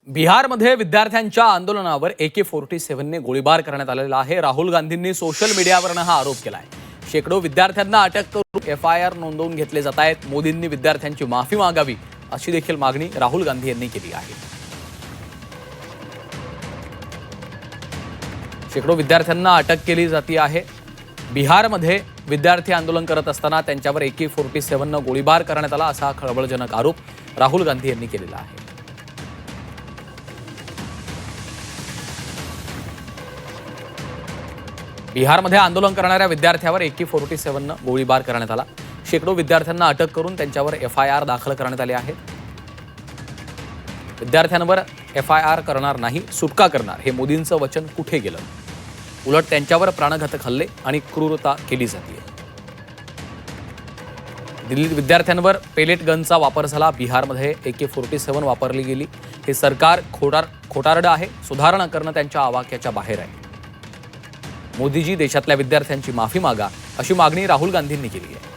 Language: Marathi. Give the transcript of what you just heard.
बिहारमध्ये विद्यार्थ्यांच्या आंदोलनावर AK-47 ने गोळीबार करण्यात आलेला आहे। राहुल गांधींनी सोशल मीडियावरून हा आरोप केला आहे। शेकडो विद्यार्थ्यांना अटक करून FIR नोंदवून घेतले जात आहेत। मोदींनी विद्यार्थ्यांची माफी मागावी अशी देखील मागणी राहुल गांधी यांनी केली आहे। शेकडो विद्यार्थ्यांना अटक केली जाते आहे। बिहारमध्ये विद्यार्थी आंदोलन करत असताना त्यांच्यावर AK-47 ने गोळीबार करण्यात आला असा खळबळजनक आरोप राहुल गांधी यांनी केलेला आहे। बिहारमध्ये आंदोलन करणाऱ्या विद्यार्थ्यावर AK-47 ने गोळीबार करण्यात आला। शेकडो विद्यार्थ्यांना अटक करून त्यांच्यावर FIR दाखल करण्यात आले आहे। विद्यार्थ्यांवर FIR करणार नाही, सुटका करणार हे मोदींचं वचन कुठे गेलं? उलट त्यांच्यावर प्राणघातक हल्ले आणि क्रूरता केली जाते। दिल्लीत विद्यार्थ्यांवर पेलेट गनचा वापर झाला। बिहारमध्ये AK-47 वापरली गेली। हे सरकार खोटारडं आहे। सुधारणा करणं त्यांच्या आवाक्याच्या बाहेर आहे। मोदीजी देशातल्या विद्यार्थ्यांची माफी मागा अशी मागणी राहुल गांधींनी केली आहे।